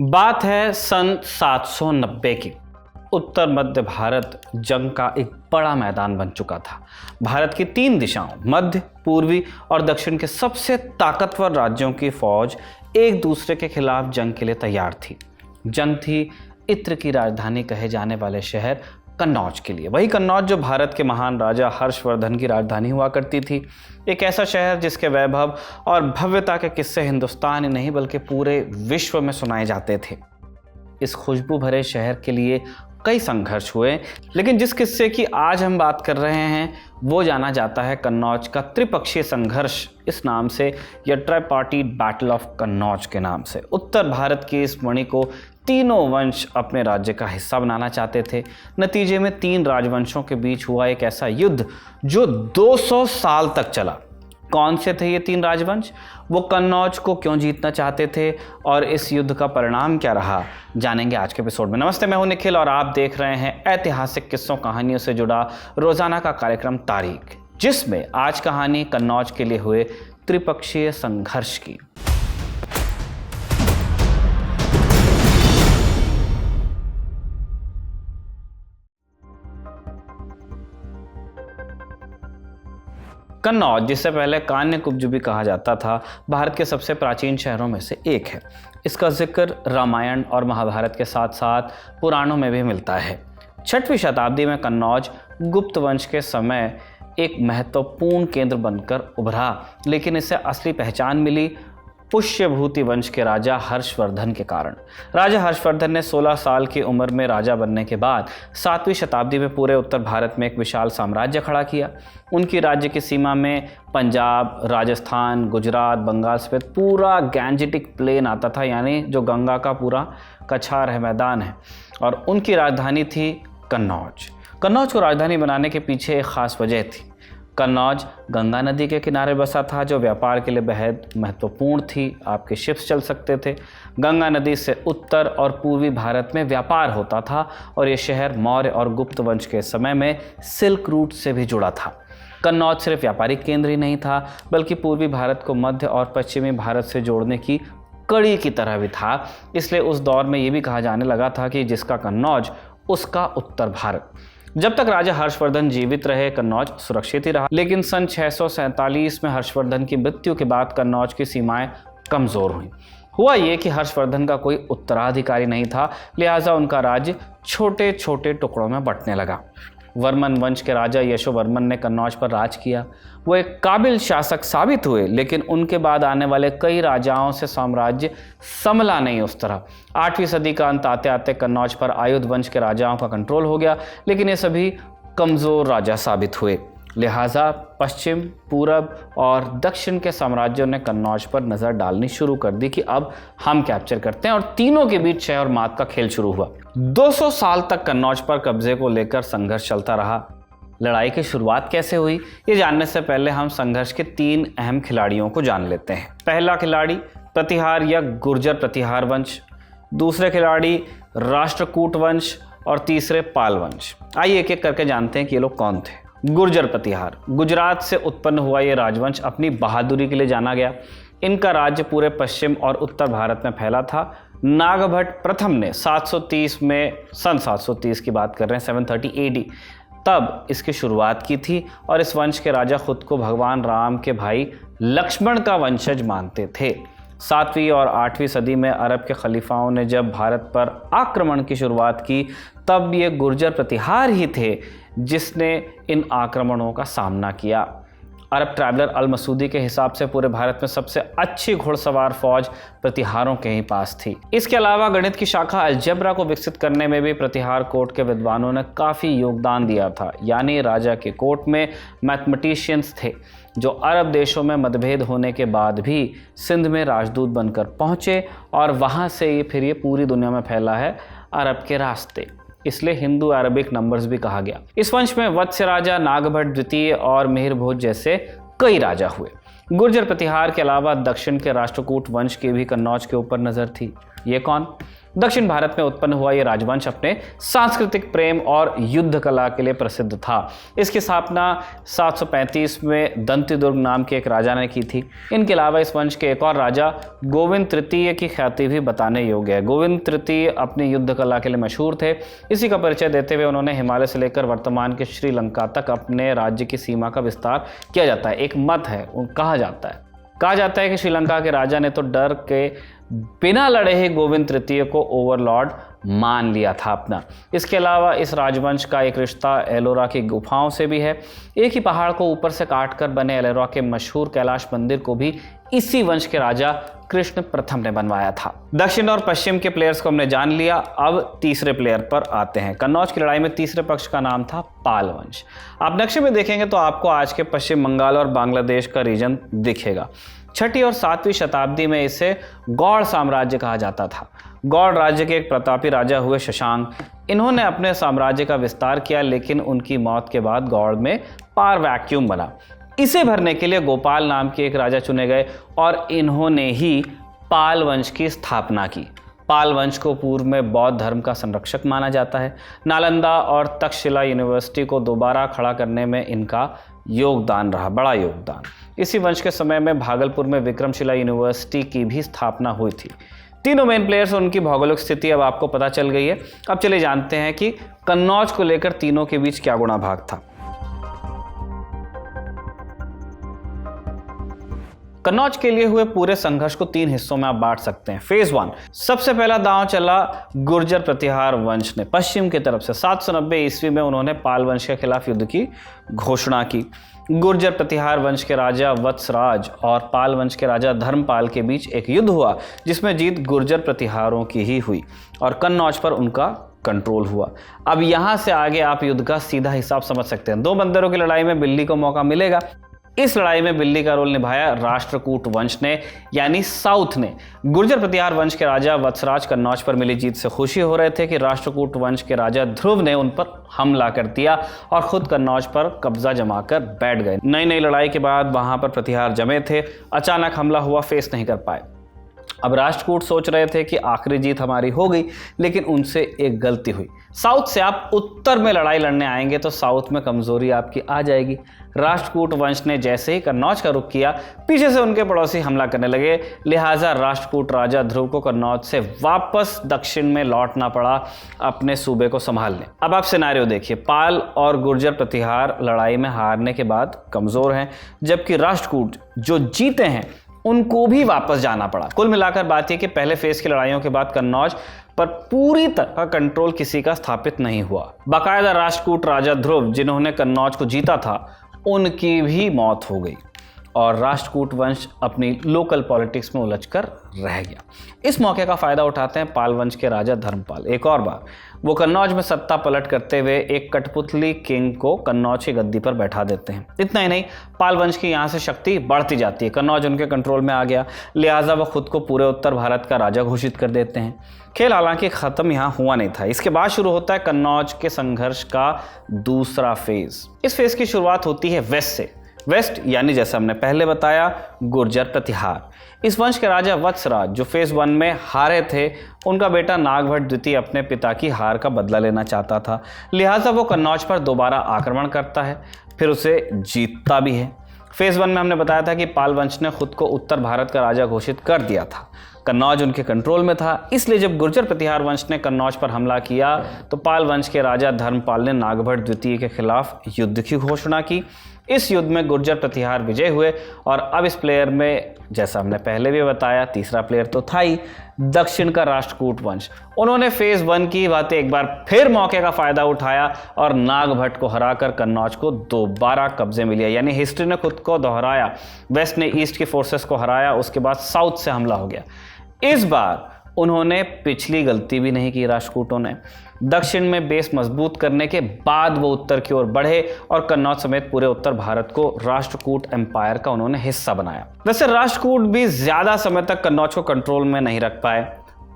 बात है सन 790 की। उत्तर मध्य भारत जंग का एक बड़ा मैदान बन चुका था। भारत की 3 दिशाओं मध्य, पूर्वी और दक्षिण के सबसे ताकतवर राज्यों की फौज एक दूसरे के खिलाफ जंग के लिए तैयार थी। जंग थी इत्र की राजधानी कहे जाने वाले शहर कन्नौज के लिए। वही कन्नौज जो भारत के महान राजा हर्षवर्धन की राजधानी हुआ करती थी। एक ऐसा शहर जिसके वैभव और भव्यता के किस्से हिंदुस्तान ही नहीं बल्कि पूरे विश्व में सुनाए जाते थे। इस खुशबू भरे शहर के लिए कई संघर्ष हुए, लेकिन जिस किस्से की आज हम बात कर रहे हैं वो जाना जाता है कन्नौज का त्रिपक्षीय संघर्ष इस नाम से, या ट्राइपार्टीट बैटल ऑफ कन्नौज के नाम से। उत्तर भारत की इस मणि को तीनों वंश अपने राज्य का हिस्सा बनाना चाहते थे। नतीजे में 3 राजवंशों के बीच हुआ एक ऐसा युद्ध जो 200 साल तक चला। कौन से थे ये 3 राजवंश, वो कन्नौज को क्यों जीतना चाहते थे और इस युद्ध का परिणाम क्या रहा, जानेंगे आज के एपिसोड में। नमस्ते, मैं हूं निखिल और आप देख रहे हैं ऐतिहासिक किस्सों कहानियों से जुड़ा रोजाना का कार्यक्रम तारीख, जिसमें आज कहानी कन्नौज के लिए हुए त्रिपक्षीय संघर्ष की। कन्नौज, जिसे पहले कान्यकुब्ज भी कहा जाता था, भारत के सबसे प्राचीन शहरों में से एक है। इसका जिक्र रामायण और महाभारत के साथ साथ पुराणों में भी मिलता है। 6वीं शताब्दी में कन्नौज गुप्त वंश के समय एक महत्वपूर्ण केंद्र बनकर उभरा, लेकिन इसे असली पहचान मिली पुष्यभूति वंश के राजा हर्षवर्धन के कारण। राजा हर्षवर्धन ने 16 साल की उम्र में राजा बनने के बाद 7वीं शताब्दी में पूरे उत्तर भारत में एक विशाल साम्राज्य खड़ा किया। उनकी राज्य की सीमा में पंजाब, राजस्थान, गुजरात, बंगाल समेत पूरा गैंजेटिक प्लेन आता था, यानी जो गंगा का पूरा कछार है, मैदान है, और उनकी राजधानी थी कन्नौज। कन्नौज को राजधानी बनाने के पीछे एक खास वजह थी। कन्नौज गंगा नदी के किनारे बसा था, जो व्यापार के लिए बेहद महत्वपूर्ण थी। आपके शिप्स चल सकते थे। गंगा नदी से उत्तर और पूर्वी भारत में व्यापार होता था और ये शहर मौर्य और गुप्त वंश के समय में सिल्क रूट से भी जुड़ा था। कन्नौज सिर्फ व्यापारिक केंद्र ही नहीं था, बल्कि पूर्वी भारत को मध्य और पश्चिमी भारत से जोड़ने की कड़ी की तरह भी था। इसलिए उस दौर में ये भी कहा जाने लगा था कि जिसका कन्नौज उसका उत्तर भारत। जब तक राजा हर्षवर्धन जीवित रहे, कन्नौज सुरक्षित ही रहा, लेकिन सन 647 में हर्षवर्धन की मृत्यु के बाद कन्नौज की सीमाएं कमजोर हुई। हुआ ये कि हर्षवर्धन का कोई उत्तराधिकारी नहीं था, लिहाजा उनका राज्य छोटे छोटे टुकड़ों में बंटने लगा। वर्मन वंश के राजा यशोवर्मन ने कन्नौज पर राज किया। वो एक काबिल शासक साबित हुए, लेकिन उनके बाद आने वाले कई राजाओं से साम्राज्य संभला नहीं उस तरह। 8वीं सदी का अंत आते आते कन्नौज पर आयुध वंश के राजाओं का कंट्रोल हो गया, लेकिन ये सभी कमज़ोर राजा साबित हुए। लिहाजा पश्चिम, पूरब और दक्षिण के साम्राज्यों ने कन्नौज पर नज़र डालनी शुरू कर दी कि अब हम कैप्चर करते हैं, और तीनों के बीच छह और मात का खेल शुरू हुआ। 200 साल तक कन्नौज पर कब्जे को लेकर संघर्ष चलता रहा। लड़ाई की शुरुआत कैसे हुई, ये जानने से पहले हम संघर्ष के 3 अहम खिलाड़ियों को जान लेते हैं। पहला खिलाड़ी प्रतिहार या गुर्जर प्रतिहार वंश, दूसरे खिलाड़ी राष्ट्रकूट वंश और तीसरे पाल वंश। आइए एक एक करके जानते हैं कि ये लोग कौन थे। गुर्जर प्रतिहार गुजरात से उत्पन्न हुआ ये राजवंश अपनी बहादुरी के लिए जाना गया। इनका राज्य पूरे पश्चिम और उत्तर भारत में फैला था। नागभट्ट प्रथम ने 730 में, सन 730 की बात कर रहे हैं, 730 AD, तब इसकी शुरुआत की थी, और इस वंश के राजा खुद को भगवान राम के भाई लक्ष्मण का वंशज मानते थे। 7वीं और 8वीं सदी में अरब के खलीफाओं ने जब भारत पर आक्रमण की शुरुआत की, तब ये गुर्जर प्रतिहार ही थे जिसने इन आक्रमणों का सामना किया। अरब ट्रैवलर अल मसूदी के हिसाब से पूरे भारत में सबसे अच्छी घुड़सवार फौज प्रतिहारों के ही पास थी। इसके अलावा गणित की शाखा अलजेब्रा को विकसित करने में भी प्रतिहार कोर्ट के विद्वानों ने काफ़ी योगदान दिया था। यानी राजा के कोर्ट में मैथमेटिशियंस थे जो अरब देशों में मतभेद होने के बाद भी सिंध में राजदूत बनकर पहुँचे, और वहाँ से ये पूरी दुनिया में फैला है अरब के रास्ते। इसलिए हिंदू अरबिक नंबर्स भी कहा गया। इस वंश में वत्स राजा, नागभट्ट द्वितीय और मिहिर भोज जैसे कई राजा हुए। गुर्जर प्रतिहार के अलावा दक्षिण के राष्ट्रकूट वंश की भी कन्नौज के ऊपर नजर थी। ये कौन? दक्षिण भारत में उत्पन्न हुआ ये राजवंश अपने सांस्कृतिक प्रेम और युद्ध कला के लिए प्रसिद्ध था। इसकी स्थापना 735 में दंतिदुर्ग नाम के एक राजा ने की थी। इनके अलावा इस वंश के एक और राजा गोविंद तृतीय की ख्याति भी बताने योग्य है। गोविंद तृतीय अपनी युद्ध कला के लिए मशहूर थे। इसी का परिचय देते हुए उन्होंने हिमालय से लेकर वर्तमान के श्रीलंका तक अपने राज्य की सीमा का विस्तार किया जाता है। एक मत है, कहा जाता है कि श्रीलंका के राजा ने तो डर के बिना लड़े ही गोविंद तृतीय को ओवरलॉर्ड मान लिया था अपना। इसके अलावा इस राजवंश का एक रिश्ता एलोरा की गुफाओं से भी है। एक ही पहाड़ को ऊपर से काटकर बने एलोरा के मशहूर कैलाश मंदिर को भी इसी वंश के राजा कृष्ण प्रथम ने बनवाया था। दक्षिण और पश्चिम के प्लेयर्स को हमने जान लिया, अब तीसरे प्लेयर पर आते हैं। कन्नौज की लड़ाई में तीसरे पक्ष का नाम था पाल वंश। आप नक्शे में देखेंगे तो आपको आज के पश्चिम बंगाल और बांग्लादेश का रीजन दिखेगा। 6वीं और 7वीं शताब्दी में इसे गौड़ साम्राज्य कहा जाता था। गौड़ राज्य के एक प्रतापी राजा हुए शशांक। इन्होंने अपने साम्राज्य का विस्तार किया, लेकिन उनकी मौत के बाद गौड़ में पावर वैक्यूम बना। इसे भरने के लिए गोपाल नाम के एक राजा चुने गए और इन्होंने ही पाल वंश की स्थापना की। पाल वंश को पूर्व में बौद्ध धर्म का संरक्षक माना जाता है। नालंदा और तक्षशिला यूनिवर्सिटी को दोबारा खड़ा करने में इनका योगदान रहा, बड़ा योगदान। इसी वंश के समय में भागलपुर में विक्रमशिला यूनिवर्सिटी की भी स्थापना हुई थी। तीनों मेन प्लेयर्स और उनकी भौगोलिक स्थिति अब आपको पता चल गई है। अब चलिए जानते हैं कि कन्नौज को लेकर तीनों के बीच क्या गुणा भाग था। कन्नौज के लिए हुए पूरे संघर्ष को 3 हिस्सों में आप बांट सकते हैं। फेज 1, सबसे पहला दांव चला गुर्जर प्रतिहार वंश ने पश्चिम की तरफ से। 790 ईस्वी में उन्होंने पाल वंश के खिलाफ युद्ध की घोषणा की। गुर्जर प्रतिहार वंश के राजा वत्सराज और पाल वंश के राजा धर्मपाल के बीच एक युद्ध हुआ, जिसमें जीत गुर्जर प्रतिहारों की ही हुई और कन्नौज पर उनका कंट्रोल हुआ। अब यहां से आगे आप युद्ध का सीधा हिसाब समझ सकते हैं। 2 बंदरों की लड़ाई में बिल्ली को मौका मिलेगा। इस लड़ाई में बिल्ली का रोल निभाया राष्ट्रकूट वंश ने, यानी साउथ ने। गुर्जर प्रतिहार वंश के राजा वत्सराज कन्नौज पर मिली जीत से खुशी हो रहे थे कि राष्ट्रकूट वंश के राजा ध्रुव ने उन पर हमला कर दिया और खुद कन्नौज पर कब्जा जमाकर बैठ गए। नई लड़ाई के बाद वहां पर प्रतिहार जमे थे। अचानक हमला हुआ, फेस नहीं कर पाए। अब राष्ट्रकूट सोच रहे थे कि आखिरी जीत हमारी हो गई, लेकिन उनसे एक गलती हुई। साउथ से आप उत्तर में लड़ाई लड़ने आएंगे तो साउथ में कमजोरी आपकी आ जाएगी। राष्ट्रकूट वंश ने जैसे ही कन्नौज का रुख किया, पीछे से उनके पड़ोसी हमला करने लगे। लिहाजा राष्ट्रकूट राजा ध्रुव को कन्नौज से वापस दक्षिण में लौटना पड़ा अपने सूबे को संभालने। अब आप सिनेरियो देखिए, पाल और गुर्जर प्रतिहार लड़ाई में हारने के बाद कमजोर हैं, जबकि राष्ट्रकूट जो जीते हैं उनको भी वापस जाना पड़ा। कुल मिलाकर बात यह कि पहले फेज की लड़ाइयों के बाद कन्नौज पर पूरी तरह कंट्रोल किसी का स्थापित नहीं हुआ। बाकायदा राष्ट्रकूट राजा ध्रुव, जिन्होंने कन्नौज को जीता था, उनकी भी मौत हो गई और राष्ट्रकूट वंश अपनी लोकल पॉलिटिक्स में उलझकर रह गया। इस मौके का फायदा उठाते हैं पाल वंश के राजा धर्मपाल। एक और बार वो कन्नौज में सत्ता पलट करते हुए एक कठपुतली किंग को कन्नौज की गद्दी पर बैठा देते हैं। इतना ही नहीं, पाल वंश की यहाँ से शक्ति बढ़ती जाती है। कन्नौज उनके कंट्रोल में आ गया, लिहाजा वो खुद को पूरे उत्तर भारत का राजा घोषित कर देते हैं। खेल हालांकि खत्म यहाँ हुआ नहीं था। इसके बाद शुरू होता है कन्नौज के संघर्ष का दूसरा फेज। इस फेज की शुरुआत होती है वेस्ट से। वेस्ट यानी जैसा हमने पहले बताया, गुर्जर प्रतिहार। इस वंश के राजा वत्सराज, जो फेज 1 में हारे थे, उनका बेटा नागभट्ट द्वितीय अपने पिता की हार का बदला लेना चाहता था। लिहाजा वो कन्नौज पर दोबारा आक्रमण करता है, फिर उसे जीतता भी है। फेज 1 में हमने बताया था कि पाल वंश ने खुद को उत्तर भारत का राजा घोषित कर दिया था। कन्नौज उनके कंट्रोल में था, इसलिए जब गुर्जर प्रतिहार वंश ने कन्नौज पर हमला किया तो पाल वंश के राजा धर्मपाल ने नागभट्ट द्वितीय के खिलाफ युद्ध की घोषणा की। इस युद्ध में गुर्जर प्रतिहार विजय हुए और अब इस प्लेयर में, जैसा हमने पहले भी बताया, तीसरा प्लेयर तो था ही, दक्षिण का राष्ट्रकूट वंश। उन्होंने फेज 1 की बातें एक बार फिर मौके का फायदा उठाया और नागभट्ट को हराकर कन्नौज को दोबारा कब्जे में लिया। यानी हिस्ट्री ने खुद को दोहराया। वेस्ट ने ईस्ट की फोर्सेस को हराया, उसके बाद साउथ से हमला हो गया। इस बार उन्होंने पिछली गलती भी नहीं की राष्ट्रकूटों ने। दक्षिण में बेस मजबूत करने के बाद वो उत्तर की ओर बढ़े और कन्नौज समेत पूरे उत्तर भारत को राष्ट्रकूट एम्पायर का उन्होंने हिस्सा बनाया। वैसे राष्ट्रकूट भी ज्यादा समय तक कन्नौज को कंट्रोल में नहीं रख पाए।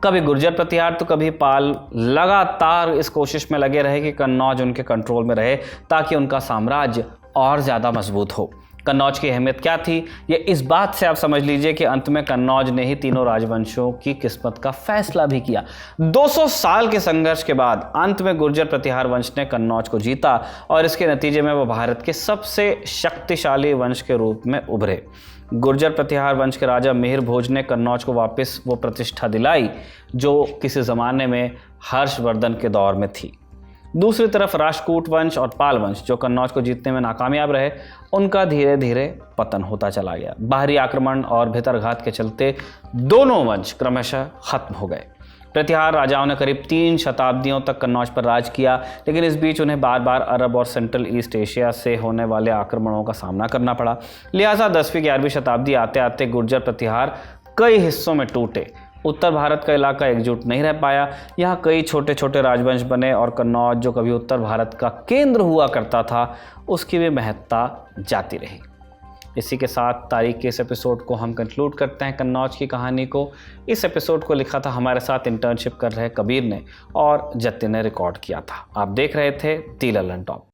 कभी गुर्जर प्रतिहार तो कभी पाल लगातार इस कोशिश में लगे रहे कि कन्नौज उनके कंट्रोल में रहे ताकि उनका साम्राज्य और ज्यादा मजबूत हो। कन्नौज की अहमियत क्या थी, ये इस बात से आप समझ लीजिए कि अंत में कन्नौज ने ही तीनों राजवंशों की किस्मत का फैसला भी किया। 200 साल के संघर्ष के बाद अंत में गुर्जर प्रतिहार वंश ने कन्नौज को जीता और इसके नतीजे में वो भारत के सबसे शक्तिशाली वंश के रूप में उभरे। गुर्जर प्रतिहार वंश के राजा मिहिर भोज ने कन्नौज को वापस वो प्रतिष्ठा दिलाई जो किसी ज़माने में हर्षवर्धन के दौर में थी। दूसरी तरफ राष्ट्रकूट वंश और पाल वंश जो कन्नौज को जीतने में नाकामयाब रहे, उनका धीरे धीरे पतन होता चला गया। बाहरी आक्रमण और भीतरघात के चलते दोनों वंश क्रमशः खत्म हो गए। प्रतिहार राजाओं ने करीब 3 शताब्दियों तक कन्नौज पर राज किया, लेकिन इस बीच उन्हें बार बार अरब और सेंट्रल ईस्ट एशिया से होने वाले आक्रमणों का सामना करना पड़ा। लिहाजा 10वीं-11वीं शताब्दी आते आते गुर्जर प्रतिहार कई हिस्सों में टूटे। उत्तर भारत का इलाका एकजुट नहीं रह पाया। यहाँ कई छोटे छोटे राजवंश बने और कन्नौज जो कभी उत्तर भारत का केंद्र हुआ करता था, उसकी भी महत्ता जाती रही। इसी के साथ तारीख के इस एपिसोड को हम कंक्लूड करते हैं कन्नौज की कहानी को। इस एपिसोड को लिखा था हमारे साथ इंटर्नशिप कर रहे कबीर ने और जतिन ने रिकॉर्ड किया था। आप देख रहे थे दी ललन टॉप।